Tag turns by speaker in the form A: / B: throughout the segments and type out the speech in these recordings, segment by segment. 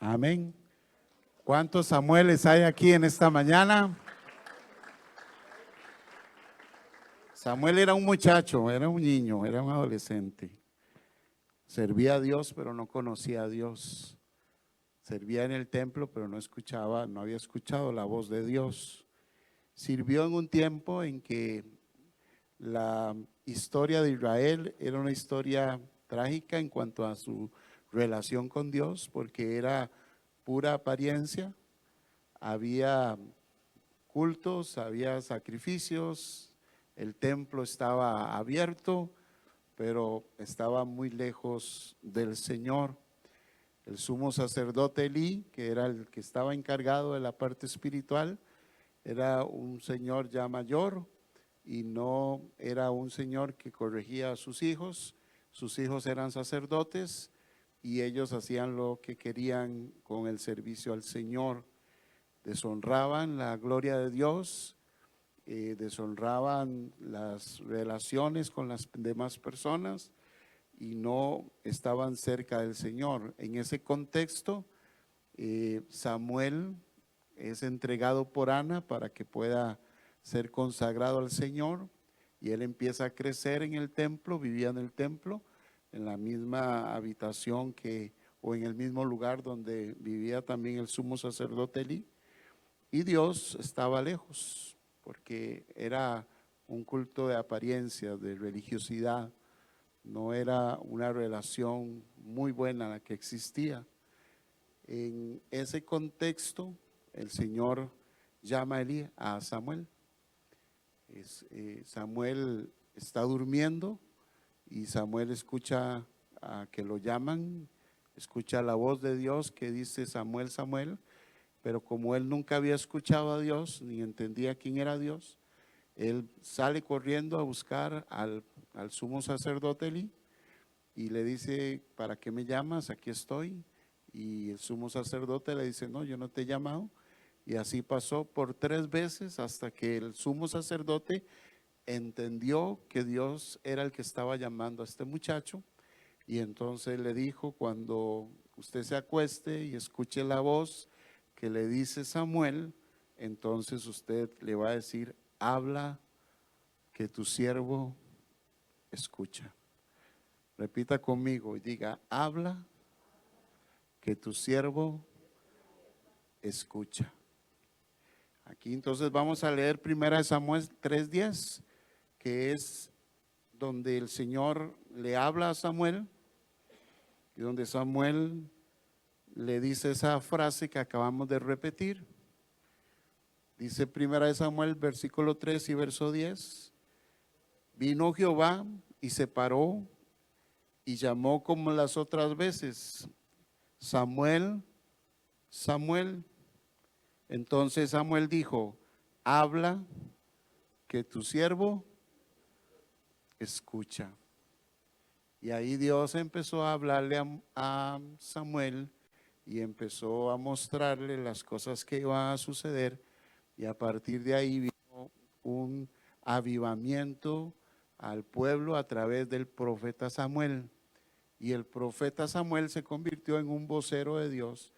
A: Amén. ¿Cuántos Samueles hay aquí en esta mañana? Samuel era un muchacho, era un niño, era un adolescente. Servía a Dios, pero no conocía a Dios. Servía en el templo, pero no había escuchado la voz de Dios. Sirvió en un tiempo en que la historia de Israel era una historia trágica en cuanto a su relación con Dios, porque era pura apariencia. Había cultos, había sacrificios, el templo estaba abierto, pero estaba muy lejos del Señor. El sumo sacerdote Elí, que era el que estaba encargado de la parte espiritual, era un señor ya mayor y no era un señor que corregía a sus hijos eran sacerdotes y ellos hacían lo que querían con el servicio al Señor. Deshonraban la gloria de Dios, deshonraban las relaciones con las demás personas y no estaban cerca del Señor. En ese contexto, Samuel es entregado por Ana para que pueda ser consagrado al Señor y él empieza a crecer en el templo, vivía en el templo, en la misma habitación o en el mismo lugar donde vivía también el sumo sacerdote Elí. Y Dios estaba lejos, porque era un culto de apariencia, de religiosidad. No era una relación muy buena la que existía. En ese contexto, el Señor llama a Samuel. Samuel está durmiendo y Samuel escucha a que lo llaman, escucha la voz de Dios que dice Samuel, Samuel. Pero como él nunca había escuchado a Dios, ni entendía quién era Dios, él sale corriendo a buscar al sumo sacerdote Elí y le dice, ¿para qué me llamas? Aquí estoy. Y el sumo sacerdote le dice, no, yo no te he llamado. Y así pasó por 3 veces hasta que el sumo sacerdote entendió que Dios era el que estaba llamando a este muchacho. Y entonces le dijo, cuando usted se acueste y escuche la voz que le dice Samuel, entonces usted le va a decir, habla que tu siervo escucha. Repita conmigo y diga, habla que tu siervo escucha. Aquí entonces vamos a leer 1 Samuel 3:10, que es donde el Señor le habla a Samuel y donde Samuel le dice esa frase que acabamos de repetir. Dice 1 Samuel versículo 3 y verso 10. Vino Jehová y se paró y llamó como las otras veces, Samuel, Samuel. Entonces Samuel dijo, habla que tu siervo escucha. Y ahí Dios empezó a hablarle a Samuel y empezó a mostrarle las cosas que iban a suceder. Y a partir de ahí vino un avivamiento al pueblo a través del profeta Samuel. Y el profeta Samuel se convirtió en un vocero de Dios.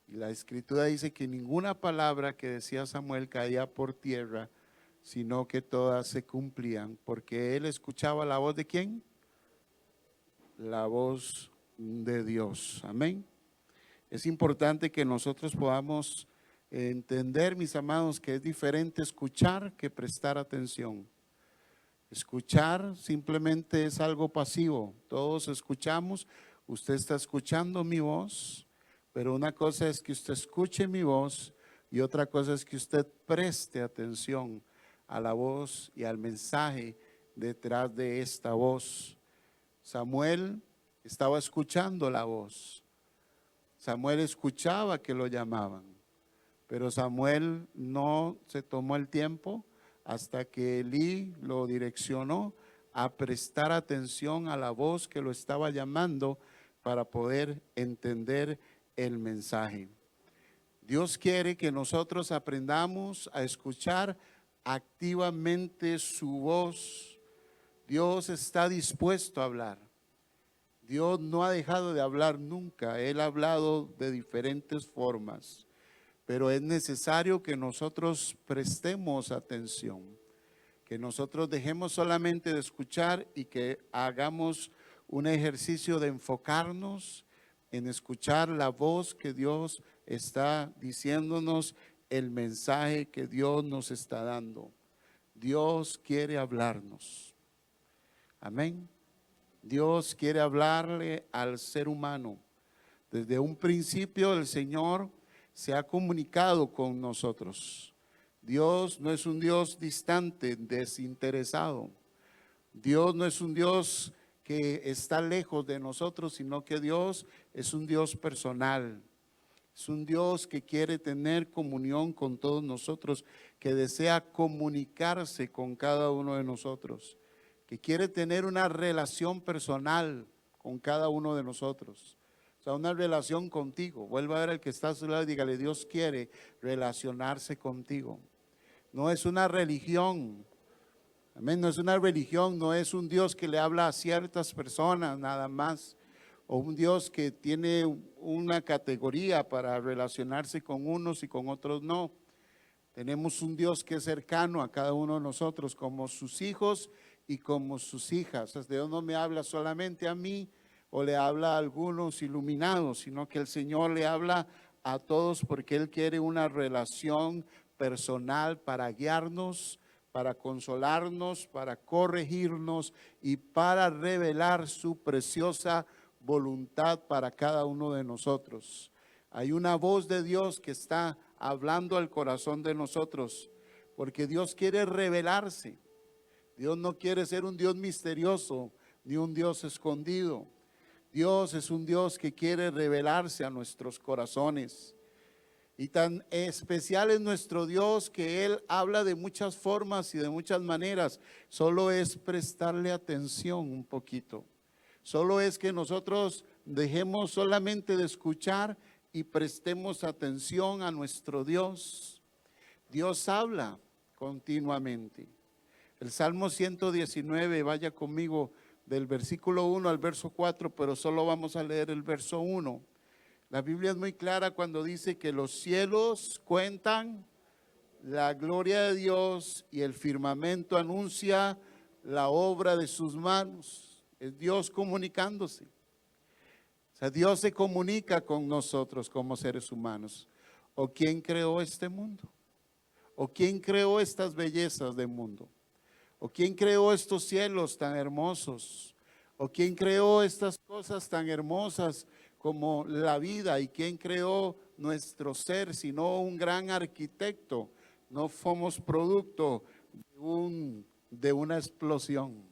A: Y la escritura dice que ninguna palabra que decía Samuel caía por tierra, sino que todas se cumplían, porque él escuchaba la voz de ¿quién? La voz de Dios. Amén. Es importante que nosotros podamos entender, mis amados, que es diferente escuchar que prestar atención. Escuchar simplemente es algo pasivo. Todos escuchamos, usted está escuchando mi voz, pero una cosa es que usted escuche mi voz y otra cosa es que usted preste atención a la voz y al mensaje detrás de esta voz. Samuel estaba escuchando la voz. Samuel escuchaba que lo llamaban, pero Samuel no se tomó el tiempo hasta que Elí lo direccionó a prestar atención a la voz que lo estaba llamando para poder entender el mensaje. Dios quiere que nosotros aprendamos a escuchar activamente su voz. Dios está dispuesto a hablar. Dios no ha dejado de hablar nunca. Él ha hablado de diferentes formas, pero es necesario que nosotros prestemos atención, que nosotros dejemos solamente de escuchar y que hagamos un ejercicio de enfocarnos en escuchar la voz que Dios está diciéndonos, el mensaje que Dios nos está dando. Dios quiere hablarnos. Amén. Dios quiere hablarle al ser humano. Desde un principio el Señor se ha comunicado con nosotros. Dios no es un Dios distante, desinteresado. Dios no es un Dios que está lejos de nosotros, sino que Dios es un Dios personal. Es un Dios que quiere tener comunión con todos nosotros, que desea comunicarse con cada uno de nosotros, que quiere tener una relación personal con cada uno de nosotros. O sea, una relación contigo. Vuelva a ver al que está a su lado y dígale, Dios quiere relacionarse contigo. No es una religión. Amén, no es una religión, no es un Dios que le habla a ciertas personas nada más, o un Dios que tiene una categoría para relacionarse con unos y con otros no. Tenemos un Dios que es cercano a cada uno de nosotros como sus hijos y como sus hijas. O sea, Dios no me habla solamente a mí o le habla a algunos iluminados, sino que el Señor le habla a todos porque Él quiere una relación personal para guiarnos, para consolarnos, para corregirnos y para revelar su preciosa voluntad para cada uno de nosotros. Hay una voz de Dios que está hablando al corazón de nosotros, porque Dios quiere revelarse. Dios no quiere ser un Dios misterioso, ni un Dios escondido. Dios es un Dios que quiere revelarse a nuestros corazones. Y tan especial es nuestro Dios que Él habla de muchas formas y de muchas maneras. Solo es prestarle atención un poquito. Solo es que nosotros dejemos solamente de escuchar y prestemos atención a nuestro Dios. Dios habla continuamente. El Salmo 119, vaya conmigo del versículo 1 al verso 4, pero solo vamos a leer el verso 1. La Biblia es muy clara cuando dice que los cielos cuentan la gloria de Dios y el firmamento anuncia la obra de sus manos. Es Dios comunicándose. O sea, Dios se comunica con nosotros como seres humanos. ¿O quién creó este mundo? ¿O quién creó estas bellezas del mundo? ¿O quién creó estos cielos tan hermosos? ¿O quién creó estas cosas tan hermosas como la vida? ¿Y quién creó nuestro ser sino un gran arquitecto? No somos producto de una explosión,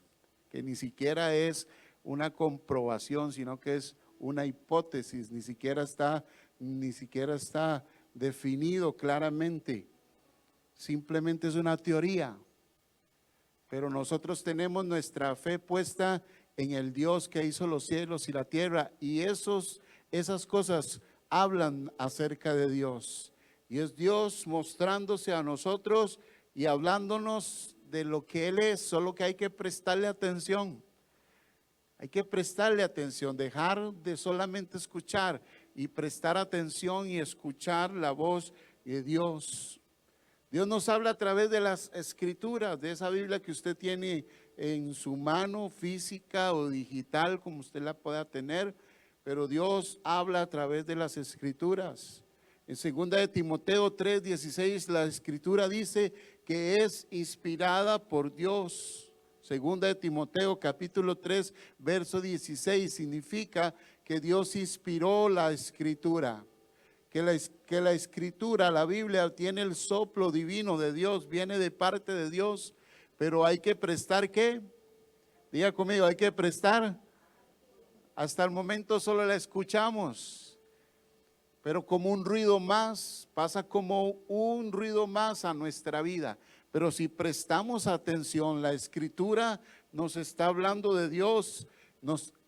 A: que ni siquiera es una comprobación, sino que es una hipótesis, ni siquiera está definido claramente. Simplemente es una teoría. Pero nosotros tenemos nuestra fe puesta en el Dios que hizo los cielos y la tierra, y esas cosas hablan acerca de Dios. Y es Dios mostrándose a nosotros y hablándonos de lo que Él es, solo que hay que prestarle atención. Hay que prestarle atención, dejar de solamente escuchar y prestar atención y escuchar la voz de Dios. Dios nos habla a través de las escrituras, de esa Biblia que usted tiene en su mano, física o digital, como usted la pueda tener, pero Dios habla a través de las escrituras. En 2 de Timoteo 3:16, la escritura dice que es inspirada por Dios. 2 de Timoteo capítulo 3, verso 16, significa que Dios inspiró la escritura. Que la escritura, la Biblia, tiene el soplo divino de Dios, viene de parte de Dios, pero hay que prestar, ¿qué? Diga conmigo, hay que prestar. Hasta el momento solo la escuchamos, pero como un ruido más, pasa como un ruido más a nuestra vida. Pero si prestamos atención, la escritura nos está hablando de Dios,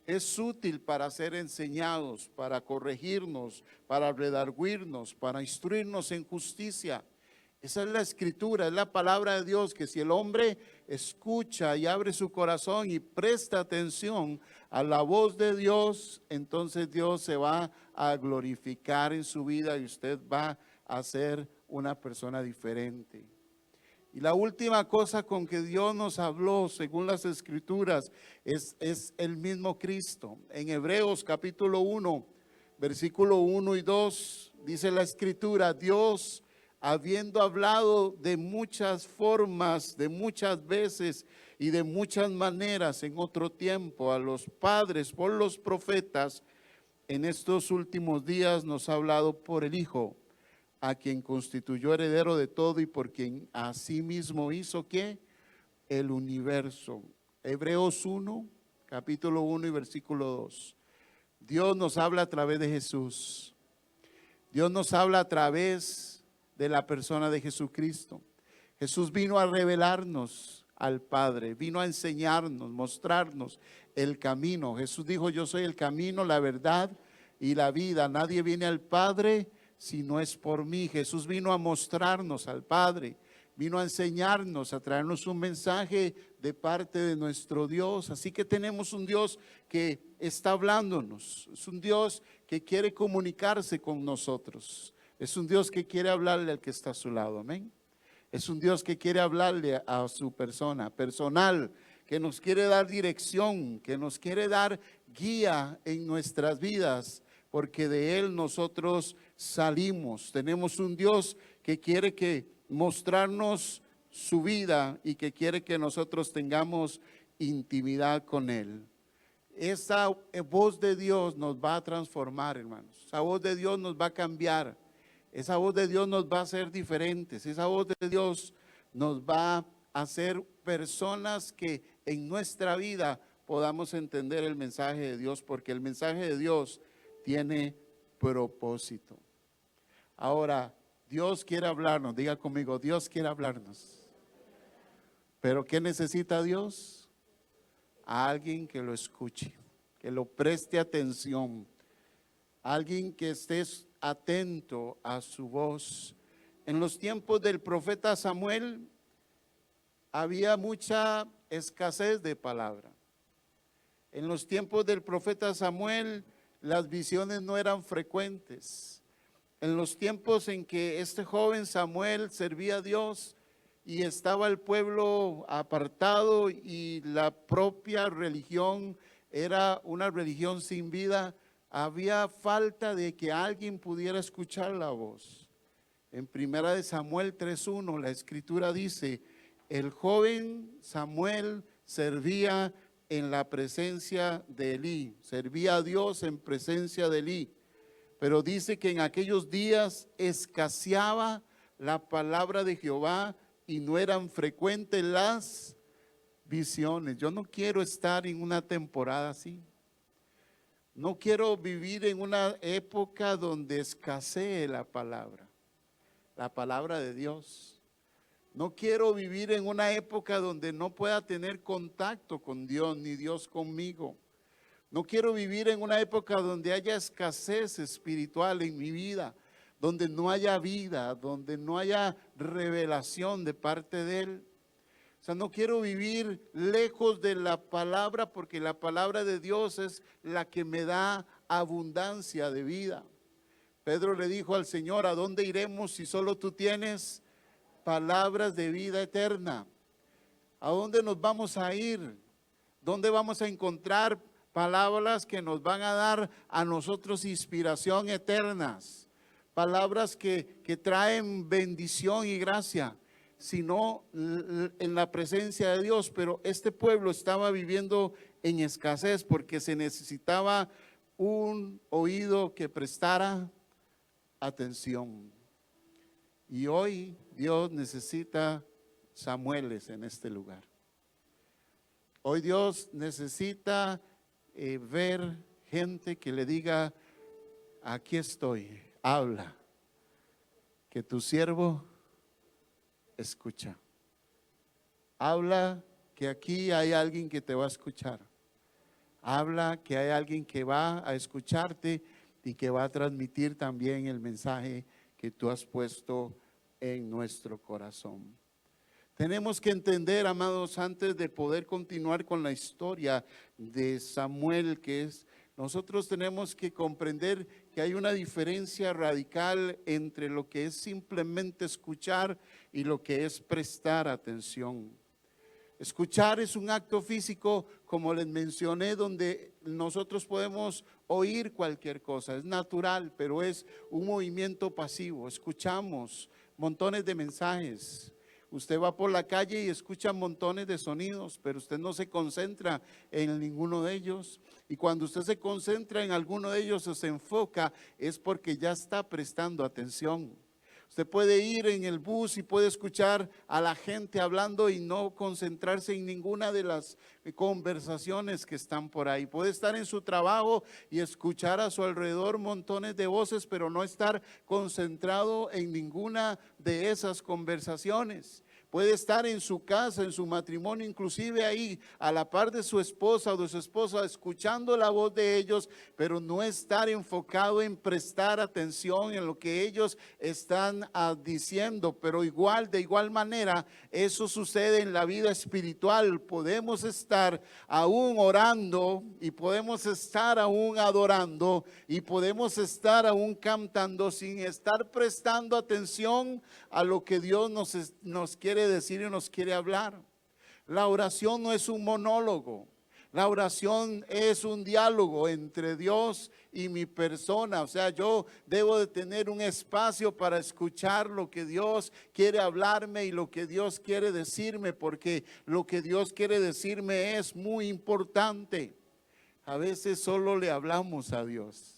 A: es útil para ser enseñados, para corregirnos, para redarguirnos, para instruirnos en justicia. Esa es la escritura, es la palabra de Dios, que si el hombre escucha y abre su corazón y presta atención a la voz de Dios, entonces Dios se va a glorificar en su vida y usted va a ser una persona diferente. Y la última cosa con que Dios nos habló, según las escrituras, es el mismo Cristo. En Hebreos capítulo 1, versículo 1 y 2, dice la escritura: Dios, habiendo hablado de muchas formas, de muchas veces y de muchas maneras en otro tiempo a los padres por los profetas, en estos últimos días nos ha hablado por el Hijo, a quien constituyó heredero de todo y por quien asimismo hizo ¿qué? El universo. Hebreos 1, capítulo 1 y versículo 2. Dios nos habla a través de Jesús. Dios nos habla a través de la persona de Jesucristo. Jesús vino a revelarnos al Padre, vino a enseñarnos, mostrarnos el camino. Jesús dijo: yo soy el camino, la verdad y la vida. Nadie viene al Padre si no es por mí. Jesús vino a mostrarnos al Padre, vino a enseñarnos, a traernos un mensaje de parte de nuestro Dios. Así que tenemos un Dios que está hablándonos, es un Dios que quiere comunicarse con nosotros, es un Dios que quiere hablarle al que está a su lado, amén. Es un Dios que quiere hablarle a su persona, personal, que nos quiere dar dirección, que nos quiere dar guía en nuestras vidas, porque de Él nosotros salimos. Tenemos un Dios que quiere mostrarnos su vida y que quiere que nosotros tengamos intimidad con Él. Esa voz de Dios nos va a transformar, hermanos. Esa voz de Dios nos va a cambiar. Esa voz de Dios nos va a hacer diferentes. Esa voz de Dios nos va a hacer personas que en nuestra vida podamos entender el mensaje de Dios, porque el mensaje de Dios tiene propósito. Ahora, Dios quiere hablarnos. Diga conmigo: Dios quiere hablarnos. ¿Pero qué necesita Dios? A alguien que lo escuche, que lo preste atención, alguien que esté atento a su voz. En los tiempos del profeta Samuel había mucha escasez de palabra. En los tiempos del profeta Samuel las visiones no eran frecuentes. En los tiempos en que este joven Samuel servía a Dios y estaba el pueblo apartado y la propia religión era una religión sin vida, había falta de que alguien pudiera escuchar la voz. En primera de Samuel 3:1 la escritura dice: el joven Samuel servía en la presencia de Elí, servía a Dios en presencia de Elí. Pero dice que en aquellos días escaseaba la palabra de Jehová y no eran frecuentes las visiones. Yo no quiero estar en una temporada así. No quiero vivir en una época donde escasee la palabra de Dios. No quiero vivir en una época donde no pueda tener contacto con Dios, ni Dios conmigo. No quiero vivir en una época donde haya escasez espiritual en mi vida, donde no haya vida, donde no haya revelación de parte de Él. O sea, no quiero vivir lejos de la palabra, porque la palabra de Dios es la que me da abundancia de vida. Pedro le dijo al Señor: ¿a dónde iremos si solo tú tienes palabras de vida eterna? ¿A dónde nos vamos a ir? ¿Dónde vamos a encontrar palabras que nos van a dar a nosotros inspiración eternas? Palabras que traen bendición y gracia, sino en la presencia de Dios. Pero este pueblo estaba viviendo en escasez porque se necesitaba un oído que prestara atención. Y hoy Dios necesita Samueles en este lugar. Hoy Dios necesita ver gente que le diga: aquí estoy, habla, que tu siervo escucha. Habla, que aquí hay alguien que te va a escuchar. Habla, que hay alguien que va a escucharte y que va a transmitir también el mensaje que tú has puesto en nuestro corazón. Tenemos que entender, amados, antes de poder continuar con la historia de Samuel, nosotros tenemos que comprender que hay una diferencia radical entre lo que es simplemente escuchar y lo que es prestar atención. Escuchar es un acto físico, como les mencioné, donde nosotros podemos oír cualquier cosa, es natural, pero es un movimiento pasivo. Escuchamos montones de mensajes. Usted va por la calle y escucha montones de sonidos, pero usted no se concentra en ninguno de ellos. Y cuando usted se concentra en alguno de ellos o se enfoca, es porque ya está prestando atención. Usted puede ir en el bus y puede escuchar a la gente hablando y no concentrarse en ninguna de las conversaciones que están por ahí. Puede estar en su trabajo y escuchar a su alrededor montones de voces, pero no estar concentrado en ninguna de esas conversaciones. Puede estar en su casa, en su matrimonio, inclusive ahí a la par de su esposa o de su esposa, escuchando la voz de ellos, pero no estar enfocado en prestar atención en lo que ellos están diciendo. Pero de igual manera, eso sucede en la vida espiritual. Podemos estar aún orando y podemos estar aún adorando y podemos estar aún cantando sin estar prestando atención a lo que Dios nos quiere decir y nos quiere hablar. La oración no es un monólogo. La oración es un diálogo entre Dios y mi persona. O sea, yo debo de tener un espacio para escuchar lo que Dios quiere hablarme y lo que Dios quiere decirme, porque lo que Dios quiere decirme es muy importante. A veces solo le hablamos a Dios.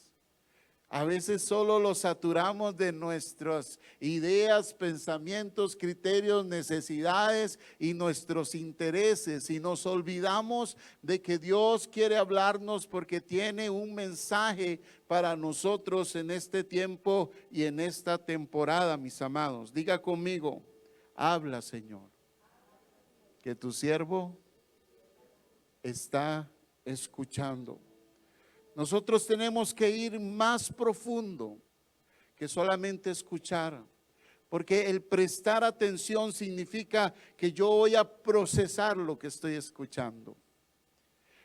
A: A veces solo lo saturamos de nuestras ideas, pensamientos, criterios, necesidades y nuestros intereses, y nos olvidamos de que Dios quiere hablarnos porque tiene un mensaje para nosotros en este tiempo y en esta temporada, mis amados. Diga conmigo: habla, Señor, que tu siervo está escuchando. Nosotros tenemos que ir más profundo que solamente escuchar, porque el prestar atención significa que yo voy a procesar lo que estoy escuchando.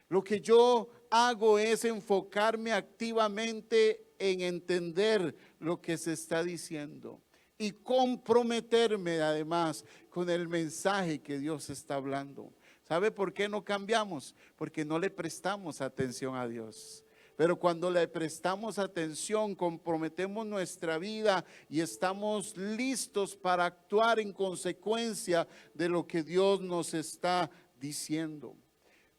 A: Lo que yo hago es enfocarme activamente en entender lo que se está diciendo y comprometerme además con el mensaje que Dios está hablando. ¿Sabe por qué no cambiamos? Porque no le prestamos atención a Dios. Pero cuando le prestamos atención, comprometemos nuestra vida y estamos listos para actuar en consecuencia de lo que Dios nos está diciendo.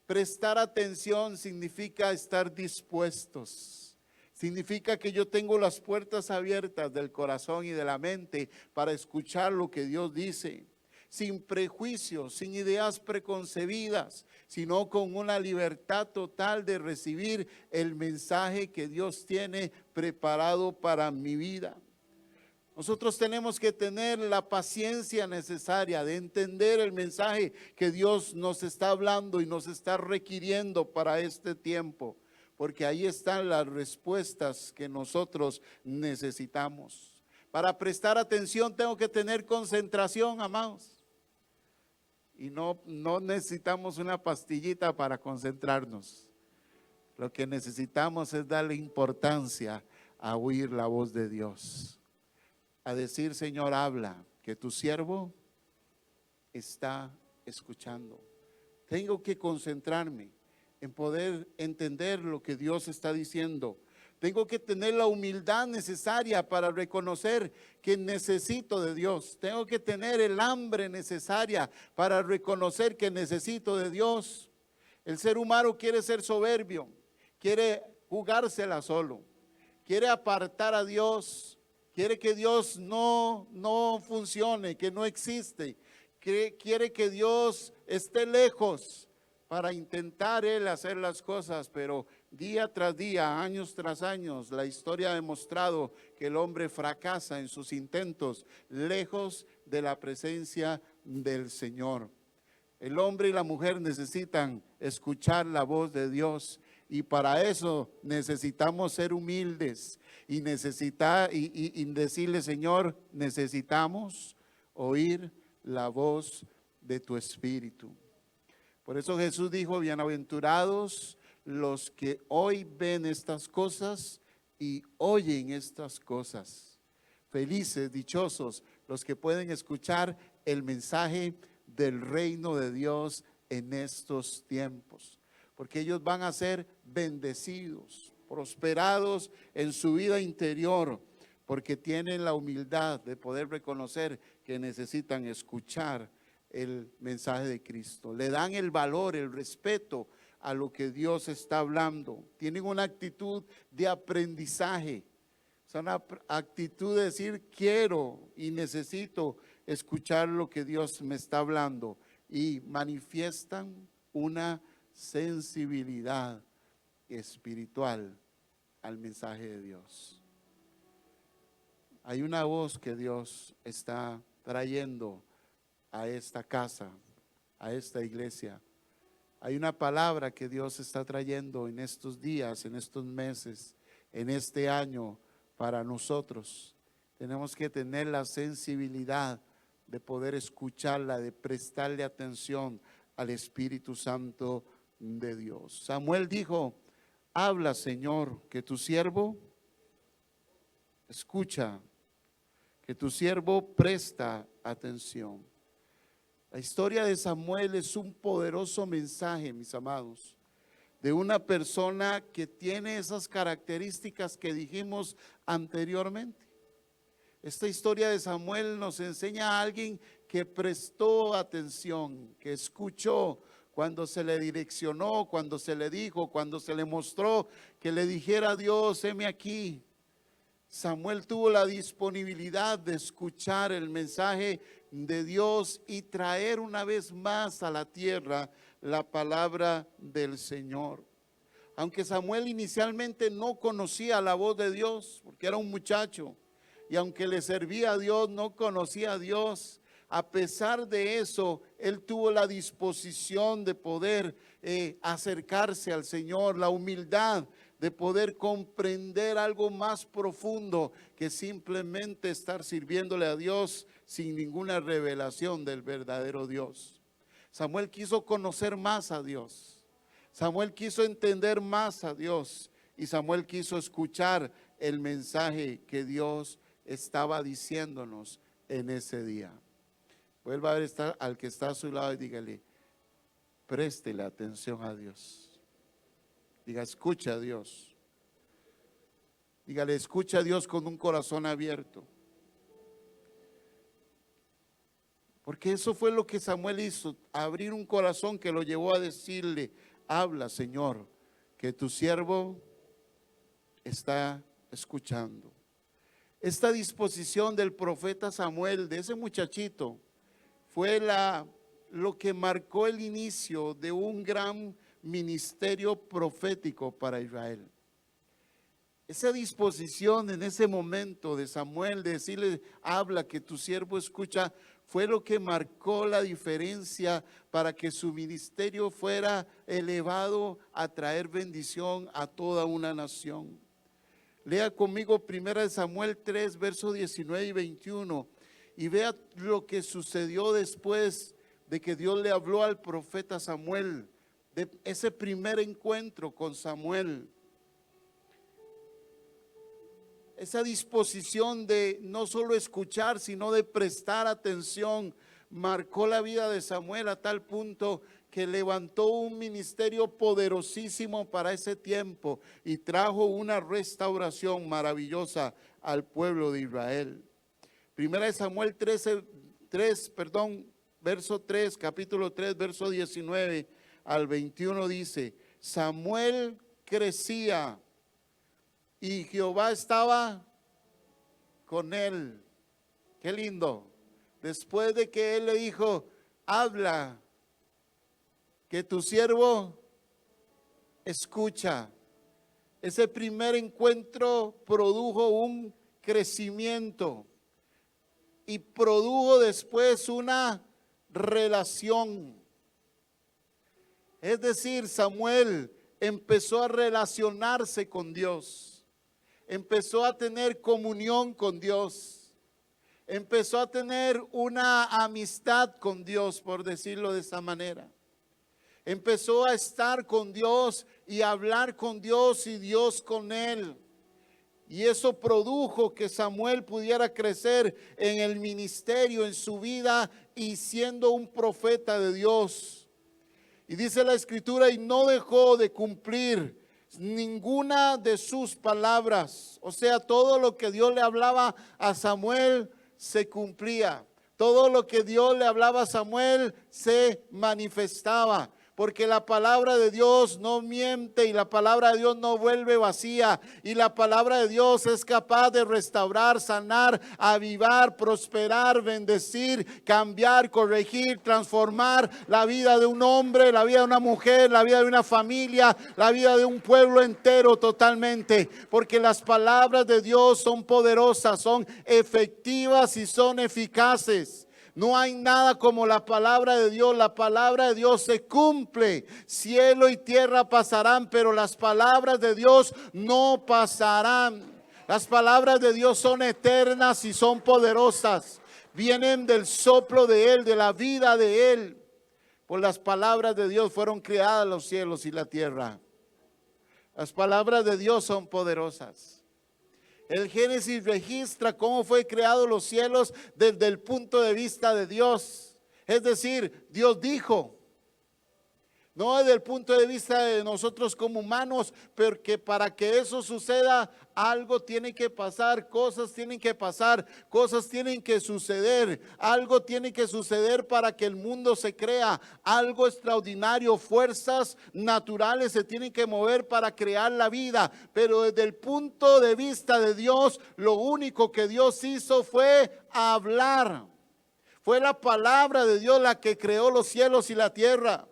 A: Prestar atención significa estar dispuestos. Significa que yo tengo las puertas abiertas del corazón y de la mente para escuchar lo que Dios dice, sin prejuicios, sin ideas preconcebidas, sino con una libertad total de recibir el mensaje que Dios tiene preparado para mi vida. Nosotros tenemos que tener la paciencia necesaria de entender el mensaje que Dios nos está hablando y nos está requiriendo para este tiempo, porque ahí están las respuestas que nosotros necesitamos. Para prestar atención tengo que tener concentración, amados. Y no necesitamos una pastillita para concentrarnos. Lo que necesitamos es darle importancia a oír la voz de Dios. A decir: Señor, habla, que tu siervo está escuchando. Tengo que concentrarme en poder entender lo que Dios está diciendo. Tengo que tener la humildad necesaria para reconocer que necesito de Dios. Tengo que tener el hambre necesaria para reconocer que necesito de Dios. El ser humano quiere ser soberbio, quiere jugársela solo, quiere apartar a Dios, quiere que Dios no funcione, que no existe, quiere que Dios esté lejos para intentar él hacer las cosas, pero día tras día, años tras años, la historia ha demostrado que el hombre fracasa en sus intentos, lejos de la presencia del Señor. El hombre y la mujer necesitan escuchar la voz de Dios Y para eso necesitamos ser humildes y decirle, Señor, necesitamos oír la voz de tu Espíritu. Por eso Jesús dijo, bienaventurados los que hoy ven estas cosas y oyen estas cosas. Felices, dichosos los que pueden escuchar el mensaje del reino de Dios en estos tiempos, porque ellos van a ser bendecidos, prosperados en su vida interior, porque tienen la humildad de poder reconocer que necesitan escuchar el mensaje de Cristo. Le dan el valor, el respeto a lo que Dios está hablando. Tienen una actitud de aprendizaje. Es una actitud de decir, quiero y necesito escuchar lo que Dios me está hablando. Y manifiestan una sensibilidad espiritual al mensaje de Dios. Hay una voz que Dios está trayendo a esta casa, a esta iglesia. Hay una palabra que Dios está trayendo en estos días, en estos meses, en este año para nosotros. Tenemos que tener la sensibilidad de poder escucharla, de prestarle atención al Espíritu Santo de Dios. Samuel dijo, habla, Señor, que tu siervo escucha, que tu siervo presta atención. La historia de Samuel es un poderoso mensaje, mis amados, de una persona que tiene esas características que dijimos anteriormente. Esta historia de Samuel nos enseña a alguien que prestó atención, que escuchó cuando se le direccionó, cuando se le dijo, cuando se le mostró, que le dijera a Dios, heme aquí. Samuel tuvo la disponibilidad de escuchar el mensaje de Dios y traer una vez más a la tierra la palabra del Señor. Aunque Samuel inicialmente no conocía la voz de Dios, porque era un muchacho, y aunque le servía a Dios, no conocía a Dios. A pesar de eso, él tuvo la disposición de poder acercarse al Señor, la humildad de poder comprender algo más profundo que simplemente estar sirviéndole a Dios sin ninguna revelación del verdadero Dios. Samuel quiso conocer más a Dios. Samuel quiso entender más a Dios. Y Samuel quiso escuchar el mensaje que Dios estaba diciéndonos en ese día. Vuelva a ver al que está a su lado y dígale, préstele atención a Dios. Diga, escucha a Dios. Dígale, escucha a Dios con un corazón abierto. Porque eso fue lo que Samuel hizo, abrir un corazón que lo llevó a decirle, habla, Señor, que tu siervo está escuchando. Esta disposición del profeta Samuel, de ese muchachito, fue lo que marcó el inicio de un gran ministerio profético para Israel. Esa disposición en ese momento de Samuel de decirle, habla que tu siervo escucha, fue lo que marcó la diferencia para que su ministerio fuera elevado a traer bendición a toda una nación. Lea conmigo 1 Samuel 3, versos 19 y 21 y vea lo que sucedió después de que Dios le habló al profeta Samuel, de ese primer encuentro con Samuel. Esa disposición de no solo escuchar, sino de prestar atención, marcó la vida de Samuel a tal punto que levantó un ministerio poderosísimo para ese tiempo y trajo una restauración maravillosa al pueblo de Israel. Primera de Samuel verso 3, capítulo 3, verso 19 al 21 dice, Samuel crecía y Jehová estaba con él. Qué lindo. Después de que él le dijo, habla, que tu siervo escucha. Ese primer encuentro produjo un crecimiento y produjo después una relación. Es decir, Samuel empezó a relacionarse con Dios, empezó a tener comunión con Dios, empezó a tener una amistad con Dios, por decirlo de esa manera. Empezó a estar con Dios y a hablar con Dios y Dios con él. Y eso produjo que Samuel pudiera crecer en el ministerio, en su vida y siendo un profeta de Dios. Y dice la escritura, y no dejó de cumplir ninguna de sus palabras. O sea, todo lo que Dios le hablaba a Samuel se cumplía. Todo lo que Dios le hablaba a Samuel se manifestaba. Porque la palabra de Dios no miente y la palabra de Dios no vuelve vacía. Y la palabra de Dios es capaz de restaurar, sanar, avivar, prosperar, bendecir, cambiar, corregir, transformar la vida de un hombre, la vida de una mujer, la vida de una familia, la vida de un pueblo entero totalmente. Porque las palabras de Dios son poderosas, son efectivas y son eficaces. No hay nada como la palabra de Dios. La palabra de Dios se cumple. Cielo y tierra pasarán, pero las palabras de Dios no pasarán. Las palabras de Dios son eternas y son poderosas. Vienen del soplo de Él, de la vida de Él. Por las palabras de Dios fueron creadas los cielos y la tierra. Las palabras de Dios son poderosas. El Génesis registra cómo fue creado los cielos desde el punto de vista de Dios. Es decir, Dios dijo, no desde el punto de vista de nosotros como humanos, porque para que eso suceda, algo tiene que pasar, cosas tienen que pasar, cosas tienen que suceder, algo tiene que suceder para que el mundo se crea, algo extraordinario, fuerzas naturales se tienen que mover para crear la vida, pero desde el punto de vista de Dios, lo único que Dios hizo fue hablar. Fue la palabra de Dios la que creó los cielos y la tierra.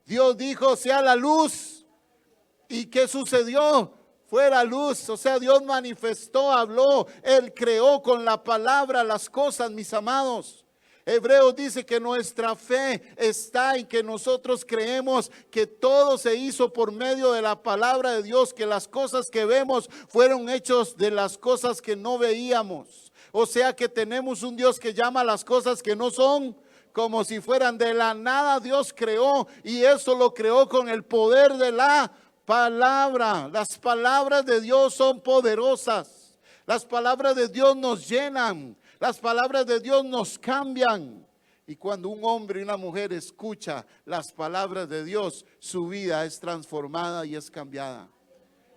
A: Dios dijo, sea la luz. ¿Y qué sucedió? Fue la luz. O sea, Dios manifestó, habló. Él creó con la palabra las cosas, mis amados. Hebreos dice que nuestra fe está en que nosotros creemos que todo se hizo por medio de la palabra de Dios, que las cosas que vemos fueron hechos de las cosas que no veíamos. O sea que tenemos un Dios que llama a las cosas que no son como si fueran. De la nada Dios creó, y eso lo creó con el poder de la palabra. Las palabras de Dios son poderosas. Las palabras de Dios nos llenan. Las palabras de Dios nos cambian. Y cuando un hombre y una mujer escucha las palabras de Dios, su vida es transformada y es cambiada.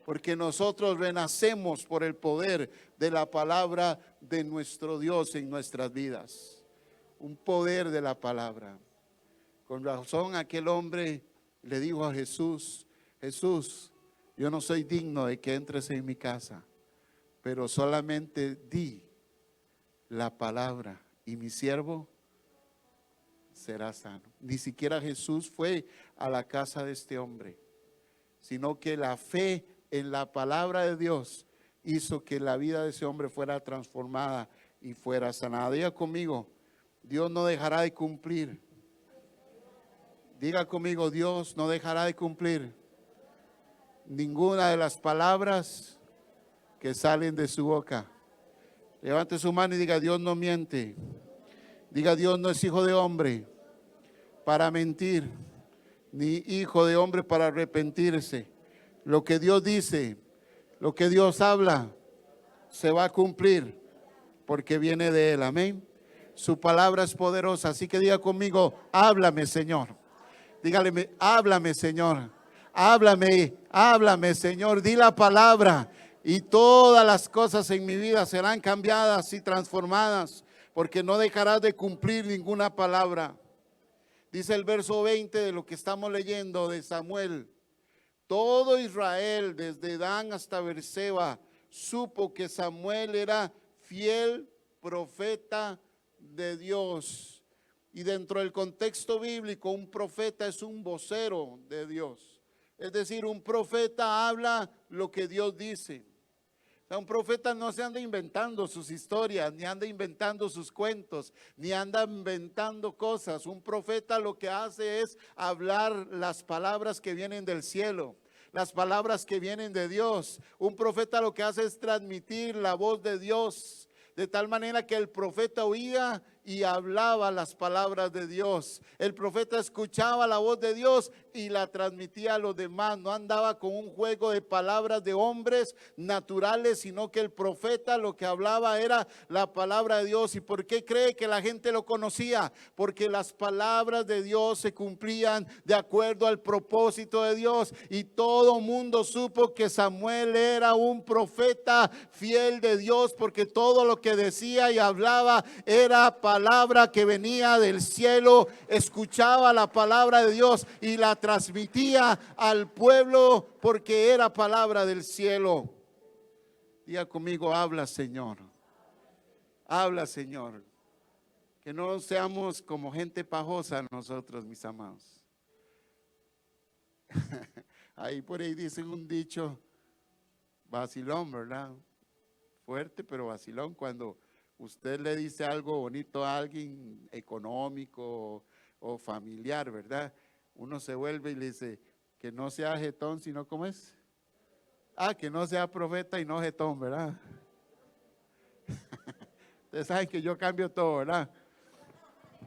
A: Porque nosotros renacemos por el poder de la palabra de nuestro Dios en nuestras vidas. Un poder de la palabra. Con razón aquel hombre le dijo a Jesús, Jesús, yo no soy digno de que entres en mi casa, pero solamente di la palabra y mi siervo será sano. Ni siquiera Jesús fue a la casa de este hombre, sino que la fe en la palabra de Dios hizo que la vida de ese hombre fuera transformada y fuera sanada. Diga conmigo, Dios no dejará de cumplir. Diga conmigo, Dios no dejará de cumplir ninguna de las palabras que salen de su boca. Levante su mano y diga, Dios no miente. Diga, Dios no es hijo de hombre para mentir, ni hijo de hombre para arrepentirse. Lo que Dios dice, lo que Dios habla, se va a cumplir porque viene de Él. Amén. Su palabra es poderosa, así que diga conmigo, háblame, Señor. Dígale, háblame, Señor. Háblame, Señor. Di la palabra y todas las cosas en mi vida serán cambiadas y transformadas, porque no dejarás de cumplir ninguna palabra. Dice el verso 20 de lo que estamos leyendo de Samuel. Todo Israel, desde Dan hasta Beerseba, supo que Samuel era fiel profeta de Dios. Y dentro del contexto bíblico, un profeta es un vocero de Dios. Es decir, un profeta habla lo que Dios dice. O sea, un profeta no se anda inventando sus historias, ni anda inventando sus cuentos, ni anda inventando cosas. Un profeta lo que hace es hablar las palabras que vienen del cielo. las palabras que vienen de Dios. Un profeta lo que hace es transmitir la voz de Dios, de tal manera que el profeta oía y hablaba las palabras de Dios. El profeta escuchaba la voz de Dios y la transmitía a los demás. No andaba con un juego de palabras de hombres naturales, sino que el profeta lo que hablaba era la palabra de Dios. ¿Y por qué cree que la gente lo conocía? Porque las palabras de Dios se cumplían de acuerdo al propósito de Dios, y todo mundo supo que Samuel era un profeta fiel de Dios, porque todo lo que decía y hablaba era palabra que venía del cielo. Escuchaba la palabra de Dios y la transmitía al pueblo porque era palabra del cielo. Diga conmigo: habla, Señor. Habla, Señor. Que no seamos como gente pajosa nosotros, mis amados. Ahí por ahí dicen un dicho vacilón, ¿verdad? Fuerte, pero vacilón, cuando usted le dice algo bonito a alguien, económico o familiar, ¿verdad? Uno se vuelve y le dice que no sea jetón, sino ¿cómo es? Que no sea profeta y no jetón, ¿verdad? Ustedes saben que yo cambio todo, ¿verdad?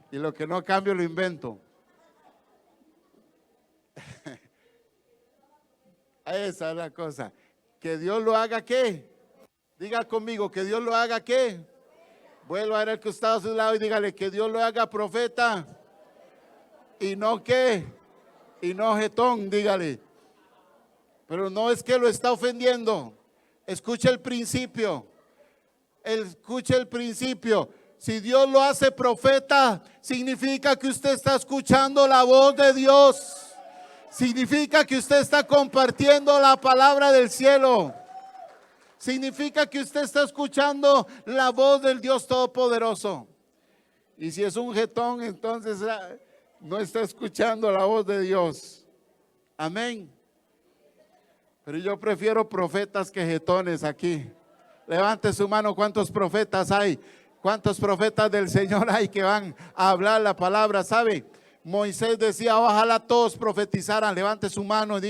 A: Y lo que no cambio lo invento. Esa es la cosa. Que Dios lo haga, ¿qué? Diga conmigo, que Dios lo haga, ¿qué? Vuelva a ver el que está a su lado y dígale: que Dios lo haga profeta y no ¿qué? Y no jetón, dígale. Pero no es que lo está ofendiendo. Escuche el principio. Escuche el principio. Si Dios lo hace profeta, significa que usted está escuchando la voz de Dios. Significa que usted está compartiendo la palabra del cielo. Significa que usted está escuchando la voz del Dios Todopoderoso. Y si es un jetón, entonces no está escuchando la voz de Dios. Amén. Pero yo prefiero profetas que jetones aquí. Levante su mano. ¿Cuántos profetas hay? ¿Cuántos profetas del Señor hay que van a hablar la palabra? ¿Sabe? Moisés decía: ojalá todos profetizaran. Levante su mano y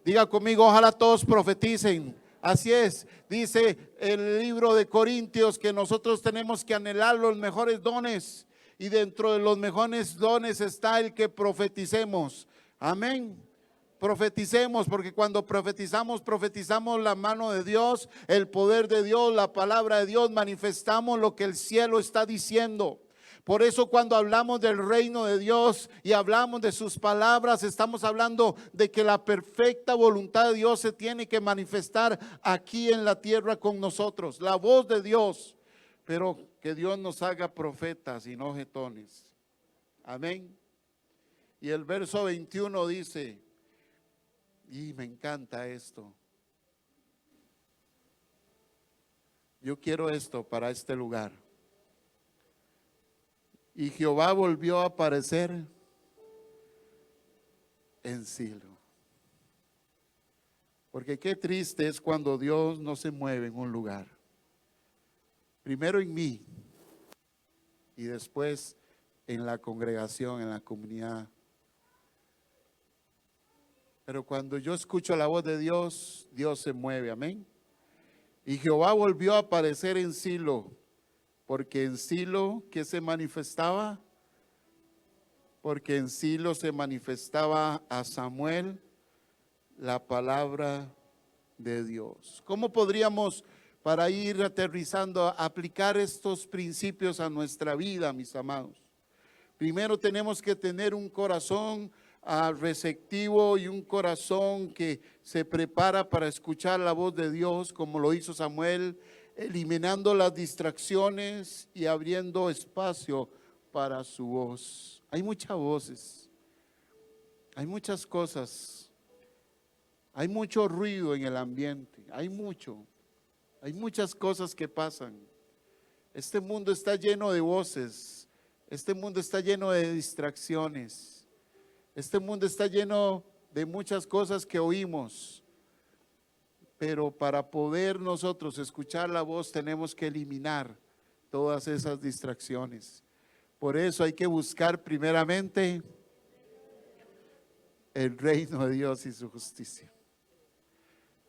A: diga conmigo: ojalá todos profeticen. Así es, dice el libro de Corintios que nosotros tenemos que anhelar los mejores dones, y dentro de los mejores dones está el que profeticemos. Amén. Profeticemos, porque cuando profetizamos, profetizamos la mano de Dios, el poder de Dios, la palabra de Dios, manifestamos lo que el cielo está diciendo. Por eso cuando hablamos del reino de Dios y hablamos de sus palabras, estamos hablando de que la perfecta voluntad de Dios se tiene que manifestar aquí en la tierra con nosotros, la voz de Dios. Pero que Dios nos haga profetas y no jetones. Amén. Y el verso 21 dice, y me encanta esto: yo quiero esto para este lugar. Y Jehová volvió a aparecer en Silo. Porque qué triste es cuando Dios no se mueve en un lugar. Primero en mí y después en la congregación, en la comunidad. Pero cuando yo escucho la voz de Dios, Dios se mueve. Amén. Y Jehová volvió a aparecer en Silo. Porque en Silo, ¿qué se manifestaba? Porque en Silo se manifestaba a Samuel la palabra de Dios. ¿Cómo podríamos, para ir aterrizando, aplicar estos principios a nuestra vida, mis amados? Primero tenemos que tener un corazón receptivo y un corazón que se prepara para escuchar la voz de Dios, como lo hizo Samuel, eliminando las distracciones y abriendo espacio para su voz. Hay muchas voces, hay muchas cosas, hay mucho ruido en el ambiente, hay muchas cosas que pasan. Este mundo está lleno de voces, este mundo está lleno de distracciones, este mundo está lleno de muchas cosas que oímos. Pero para poder nosotros escuchar la voz tenemos que eliminar todas esas distracciones. Por eso hay que buscar primeramente el reino de Dios y su justicia.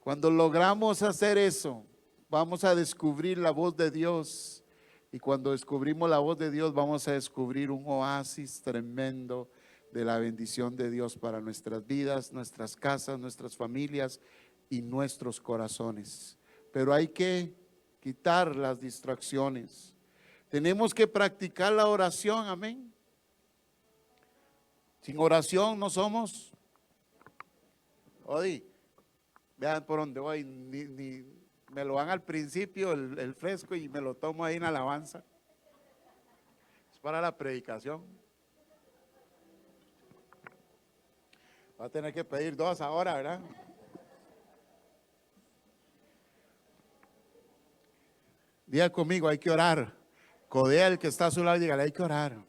A: Cuando logramos hacer eso, vamos a descubrir la voz de Dios. Y cuando descubrimos la voz de Dios, vamos a descubrir un oasis tremendo de la bendición de Dios para nuestras vidas, nuestras casas, nuestras familias y nuestros corazones. Pero hay que quitar las distracciones. Tenemos que practicar la oración, amén. Sin oración no somos. Oye, vean por dónde voy, ni me lo dan al principio el fresco y me lo tomo ahí en alabanza. Es para la predicación. Va a tener que pedir 2 ahora, ¿verdad? Diga conmigo, hay que orar. Codea el que está a su lado y dígale, hay que orar.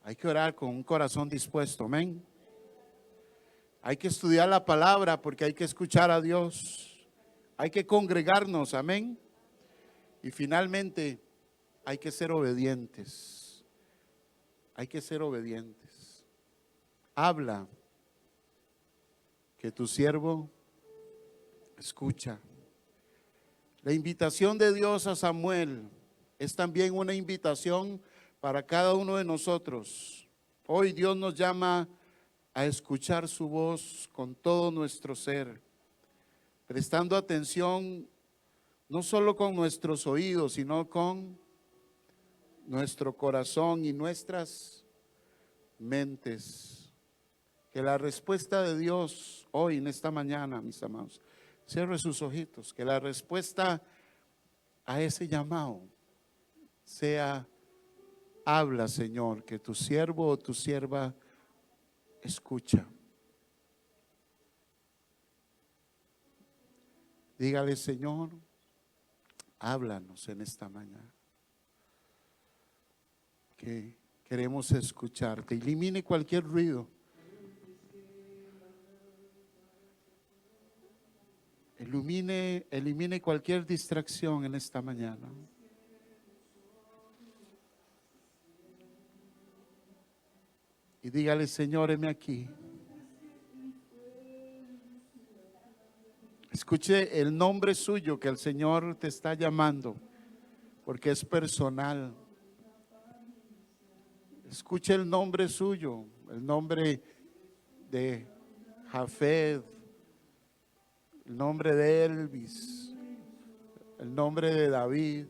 A: Hay que orar con un corazón dispuesto, amén. Hay que estudiar la palabra porque hay que escuchar a Dios. Hay que congregarnos, amén. Y finalmente, hay que ser obedientes. Hay que ser obedientes. Habla, que tu siervo escucha. La invitación de Dios a Samuel es también una invitación para cada uno de nosotros. Hoy Dios nos llama a escuchar su voz con todo nuestro ser, prestando atención no solo con nuestros oídos, sino con nuestro corazón y nuestras mentes. Que la respuesta de Dios hoy en esta mañana, mis amados, cierre sus ojitos, que la respuesta a ese llamado sea: habla, Señor, que tu siervo o tu sierva escucha. Dígale, Señor, háblanos en esta mañana, que queremos escucharte. Elimine cualquier ruido. Elimine cualquier distracción en esta mañana. Y dígale, Señor, heme aquí. Escuche el nombre suyo que el Señor te está llamando, porque es personal. Escuche el nombre suyo, el nombre de Jafet, el nombre de Elvis, el nombre de David,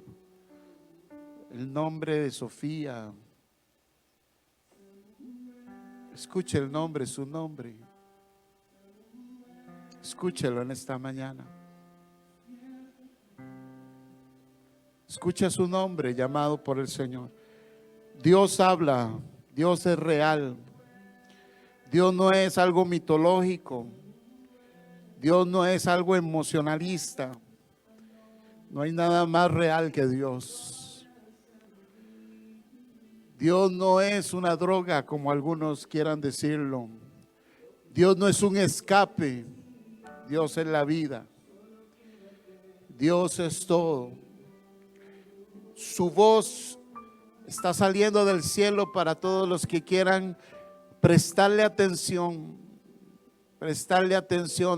A: el nombre de Sofía. Escuche el nombre, su nombre. Escúchelo en esta mañana. Escucha su nombre llamado por el Señor. Dios habla, Dios es real. Dios no es algo mitológico. Dios no es algo emocionalista. No hay nada más real que Dios. Dios no es una droga como algunos quieran decirlo. Dios no es un escape. Dios es la vida. Dios es todo. Su voz está saliendo del cielo para todos los que quieran prestarle atención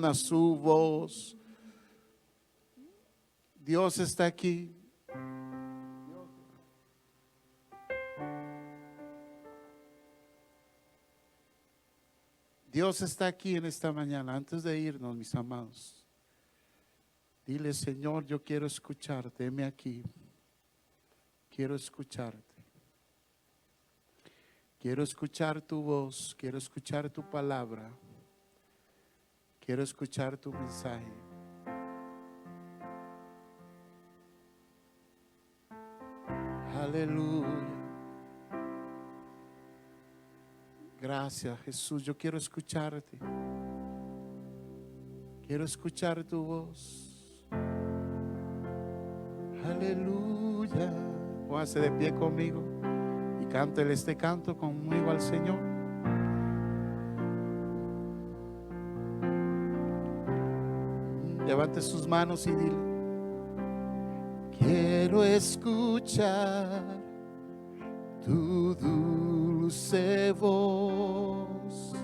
A: a su voz. Dios está aquí. Dios está aquí en esta mañana. Antes de irnos, mis amados, dile, Señor, yo quiero escucharte, heme aquí. Quiero escucharte. Quiero escuchar tu voz, quiero escuchar tu palabra. Quiero escuchar tu mensaje. Aleluya. Gracias, Jesús. Yo quiero escucharte. Quiero escuchar tu voz. Aleluya. Póngase de pie conmigo y cántele este canto conmigo al Señor. Levante sus manos y dile: quiero escuchar tu dulce voz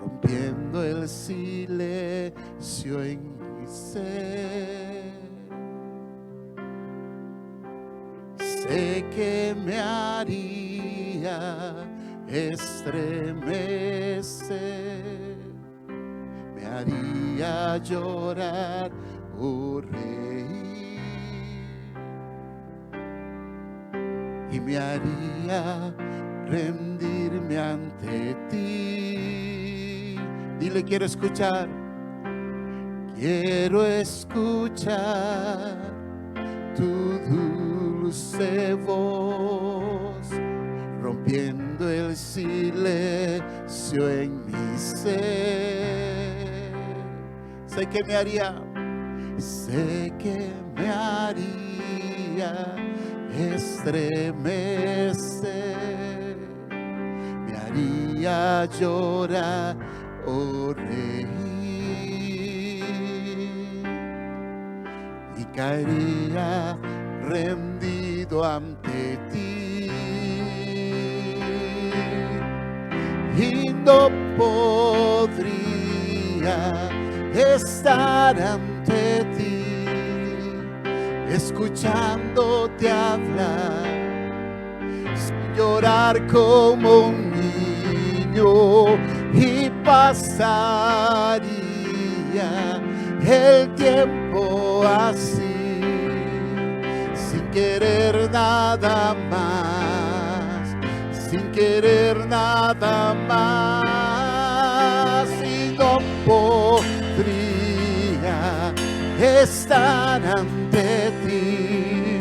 A: rompiendo el silencio en mi ser. Sé que me haría estremecer, me haría llorar o reír, y me haría rendirme ante ti. Dile, quiero escuchar tu dulce voz, rompiendo el silencio en mi ser. Sé que me haría estremecer, me haría llorar o reír, y caería rendido ante ti, y no podría estar ante ti escuchándote hablar, sin llorar como un niño, y pasaría el tiempo así, sin querer nada más, sin querer nada más, y no podría estar ante ti,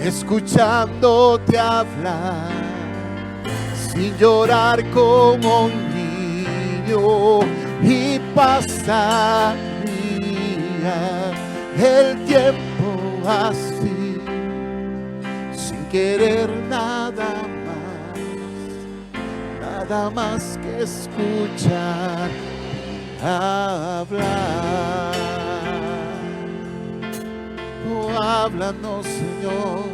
A: escuchándote hablar, sin llorar como un niño, y pasaría el tiempo así, sin querer nada más que escuchar hablar. Oh, háblanos, Señor,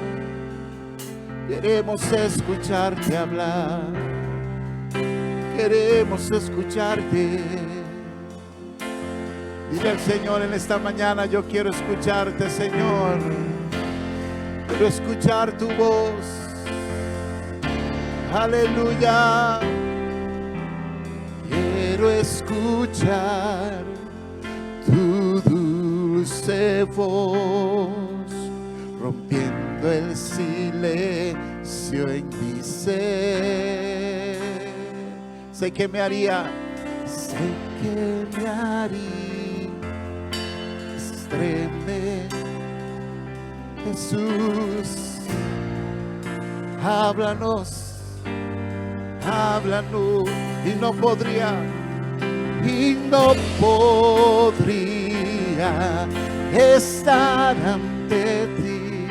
A: queremos escucharte hablar, queremos escucharte. Dile al Señor en esta mañana: yo quiero escucharte, Señor, quiero escuchar tu voz. Aleluya. Quiero escuchar tu dulce voz, rompiendo el silencio en mi ser. Sé que me haría estremecer. Jesús, háblanos, y no podría estar ante ti,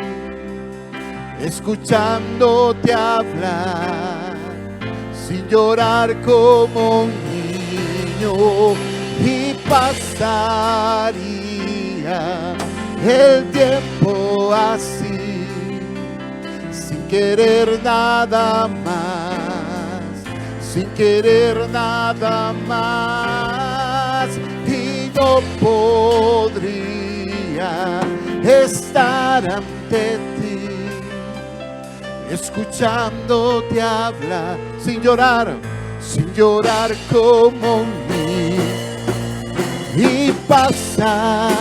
A: escuchándote hablar, sin llorar como un niño, y pasaría el tiempo así, sin querer nada más, sin querer nada más, y no podría estar ante ti, escuchándote hablar, sin llorar como un niño, y pasar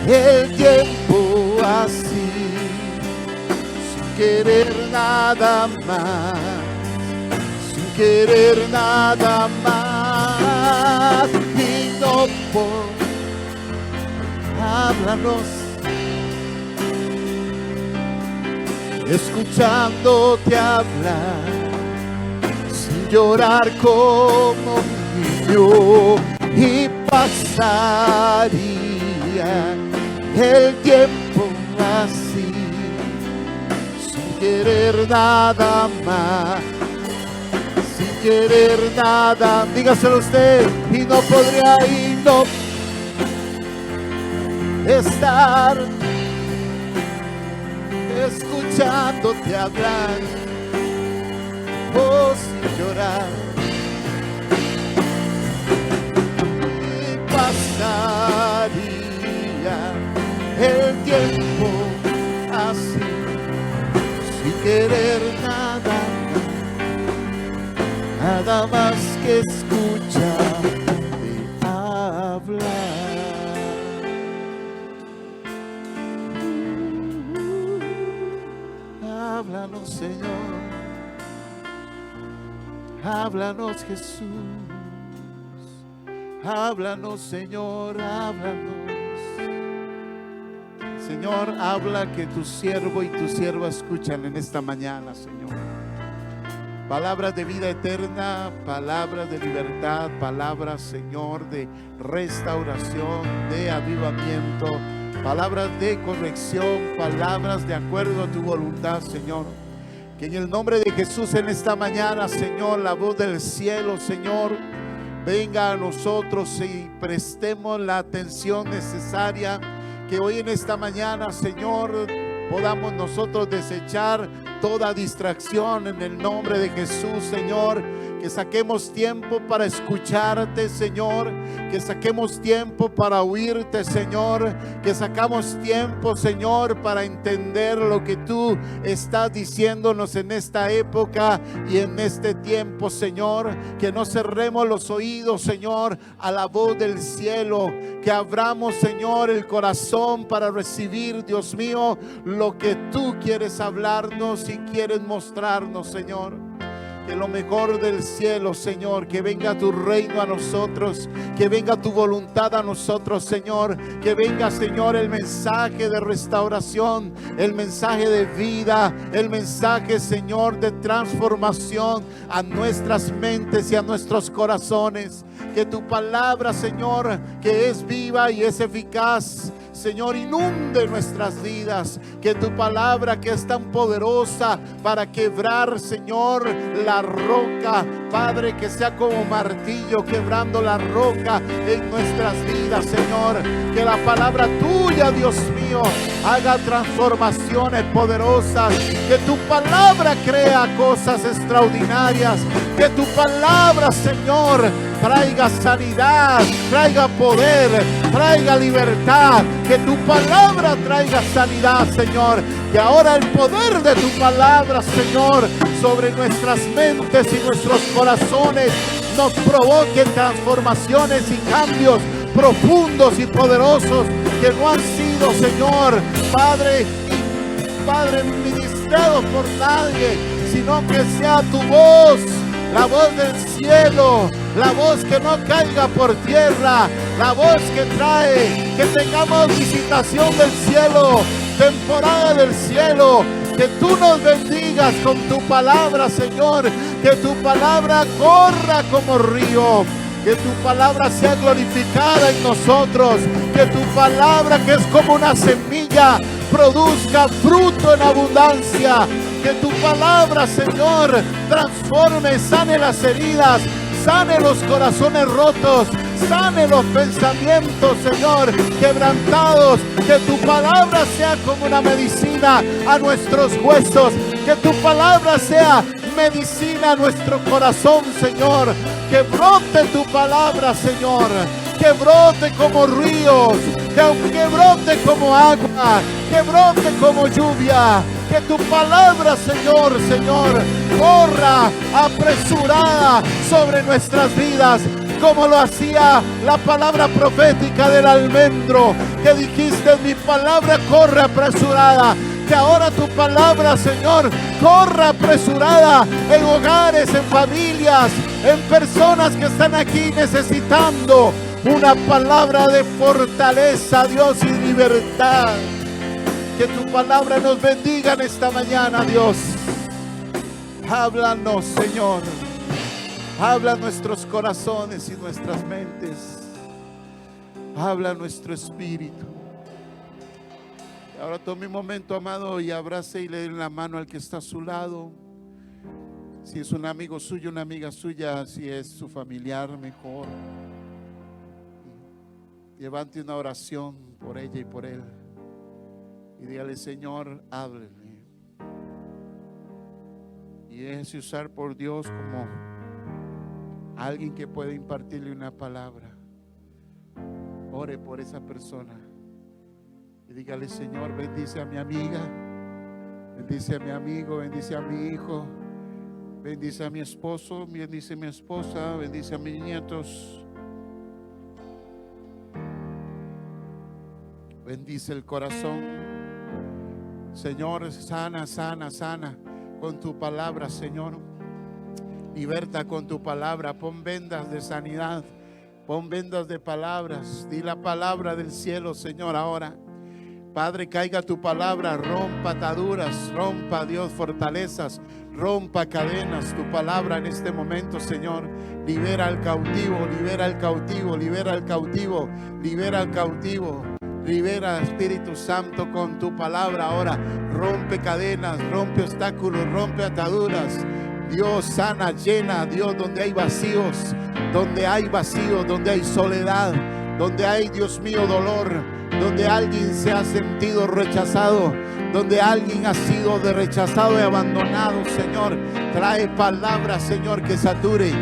A: el tiempo así, sin querer nada más, sin querer nada más, y no por háblanos, escuchándote hablar, sin llorar como un niño, y pasaría el tiempo así, sin querer nada más, sin querer nada, dígaselo usted, y no podría estar escuchándote hablar, oh, sin llorar pasaría el tiempo así, sin querer nada más que escucharte hablar. Háblanos, Señor, háblanos, Jesús, háblanos, Señor, háblanos. Señor, habla, que tu siervo y tu sierva escuchan en esta mañana, Señor. Palabras de vida eterna, palabras de libertad, palabras, Señor, de restauración, de avivamiento, palabras de corrección, palabras de acuerdo a tu voluntad, Señor. Que en el nombre de Jesús en esta mañana, Señor, la voz del cielo, Señor, venga a nosotros y prestemos la atención necesaria. Que hoy en esta mañana, Señor, podamos nosotros desechar toda distracción en el nombre de Jesús, Señor. Que saquemos tiempo para escucharte, Señor. Que saquemos tiempo para oírte, Señor. Que sacamos tiempo, Señor, para entender lo que tú estás diciéndonos en esta época y en este tiempo, Señor. Que no cerremos los oídos, Señor, a la voz del cielo. Que abramos, Señor, el corazón para recibir, Dios mío, lo que tú quieres hablarnos y quieres mostrarnos, Señor. Que lo mejor del cielo, Señor, que venga tu reino a nosotros, que venga tu voluntad a nosotros, Señor. Que venga, Señor, el mensaje de restauración, el mensaje de vida, el mensaje, Señor, de transformación a nuestras mentes y a nuestros corazones. Que tu palabra, Señor, que es viva y es eficaz, Señor, inunde nuestras vidas. Que tu palabra, que es tan poderosa para quebrar, Señor, la roca, Padre, que sea como martillo quebrando la roca en nuestras vidas, Señor. Que la palabra tuya, Dios mío, haga transformaciones poderosas. Que tu palabra crea cosas extraordinarias. Que tu palabra, Señor, traiga sanidad, traiga poder, traiga libertad. Que tu palabra traiga sanidad, Señor. Que ahora el poder de tu palabra, Señor, sobre nuestras mentes y nuestros corazones nos provoque transformaciones y cambios profundos y poderosos que no han sido, Señor, Padre ministrados por nadie, sino que sea tu voz, la voz del cielo, la voz que no caiga por tierra, la voz que trae, que tengamos visitación del cielo, temporada del cielo. Que tú nos bendigas con tu palabra, Señor. Que tu palabra corra como río. Que tu palabra sea glorificada en nosotros. Que tu palabra, que es como una semilla, produzca fruto en abundancia. Que tu palabra, Señor, transforme, sane las heridas, sane los corazones rotos, sane los pensamientos, Señor, quebrantados. Que tu palabra sea como una medicina a nuestros huesos. Que tu palabra sea medicina a nuestro corazón, Señor. Que brote tu palabra, Señor. Que brote como ríos, que brote como agua, que brote como lluvia. Que tu palabra, Señor, corra apresurada sobre nuestras vidas, como lo hacía la palabra profética del almendro, que dijiste: mi palabra corre apresurada. Que ahora tu palabra, Señor, corra apresurada en hogares, en familias, en personas que están aquí necesitando una palabra de fortaleza, Dios, y libertad. Que tu palabra nos bendiga en esta mañana, Dios. Háblanos, Señor. Habla nuestros corazones y nuestras mentes. Habla nuestro espíritu. Ahora tome un momento, amado, y abrace y le dé la mano al que está a su lado. Si es un amigo suyo, una amiga suya, si es su familiar, mejor. Levante una oración por ella y por él. Y dígale: Señor, hábleme. Y déjese usar por Dios como alguien que puede impartirle una palabra. ore por esa persona y dígale: Señor, bendice a mi amiga, bendice a mi amigo, bendice a mi hijo, bendice a mi esposo, bendice a mi esposa, bendice a mis nietos. Bendice el corazón. Señor, sana, sana, sana con tu palabra, Señor. Liberta con tu palabra. Pon vendas de sanidad. Pon vendas de palabras. Di la palabra del cielo, Señor, ahora. Padre, caiga tu palabra. Rompa ataduras. Rompa, Dios, fortalezas. Rompa cadenas. Tu palabra en este momento, Señor. Libera al cautivo. Libera al cautivo. Libera al cautivo. Libera al cautivo. Libera, Espíritu Santo, con tu palabra ahora. Rompe cadenas, rompe obstáculos, rompe ataduras. Dios, sana, llena, Dios, donde hay vacíos, donde hay soledad, donde hay, Dios mío, dolor, donde alguien se ha sentido rechazado, donde alguien ha sido rechazado y abandonado. Señor, trae palabra, Señor, que sature.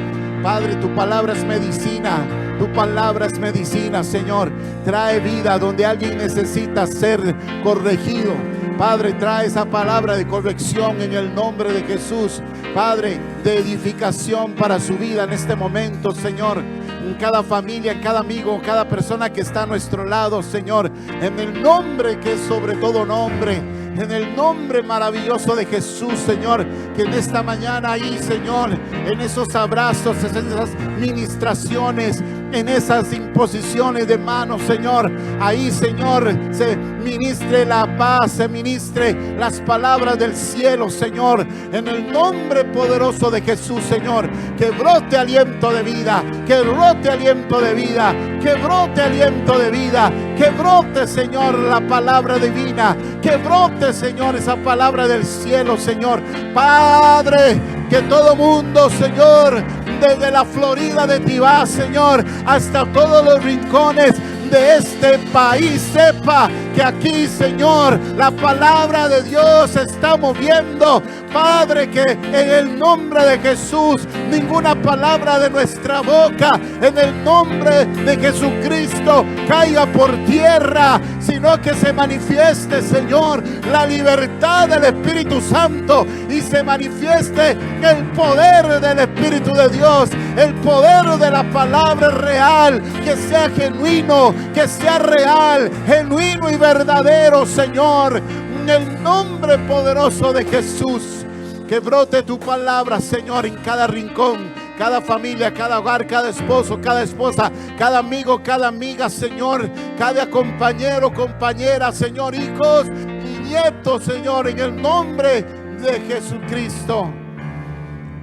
A: Padre, tu palabra es medicina. Tu palabra es medicina, Señor. Trae vida donde alguien necesita ser corregido. Padre, trae esa palabra de corrección en el nombre de Jesús. Padre, de edificación para su vida en este momento, Señor. En cada familia, en cada amigo, cada persona que está a nuestro lado, Señor. En el nombre que es sobre todo nombre. En el nombre maravilloso de Jesús, Señor, que en esta mañana ahí, Señor, en esos abrazos, en esas ministraciones, en esas imposiciones de manos, Señor, ahí, Señor, se ministre la paz, se ministre las palabras del cielo, Señor, en el nombre poderoso de Jesús, Señor, que brote aliento de vida, que brote aliento de vida, que brote aliento de vida, que brote, Señor, la palabra divina, que brote, Señor, esa palabra del cielo, Señor. Padre, que todo mundo, Señor, desde la Florida de Tibá, Señor, hasta todos los rincones de este país, sepa que aquí, Señor, la palabra de Dios se está moviendo. Padre, que en el nombre de Jesús, ninguna palabra de nuestra boca, en el nombre de Jesucristo, caiga por tierra, sino que se manifieste, Señor, la libertad del Espíritu Santo y se manifieste el poder del Espíritu de Dios, el poder de la palabra real, que sea genuino, que sea real, genuino y verdadero, Señor, en el nombre poderoso de Jesús. Que brote tu palabra, Señor, en cada rincón, cada familia, cada hogar, cada esposo, cada esposa, cada amigo, cada amiga, Señor, cada compañero, compañera, Señor, hijos y nietos, Señor, en el nombre de Jesucristo.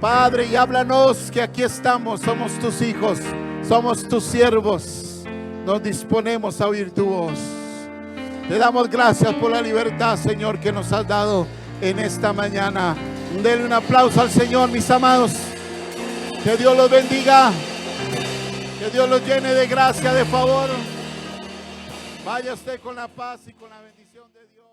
A: Padre, y háblanos, que aquí estamos, somos tus hijos, somos tus siervos, nos disponemos a oír tu voz. Te damos gracias por la libertad, Señor, que nos has dado en esta mañana. Denle un aplauso al Señor, mis amados. Que Dios los bendiga, que Dios los llene de gracia, de favor. Vaya usted con la paz y con la bendición de Dios.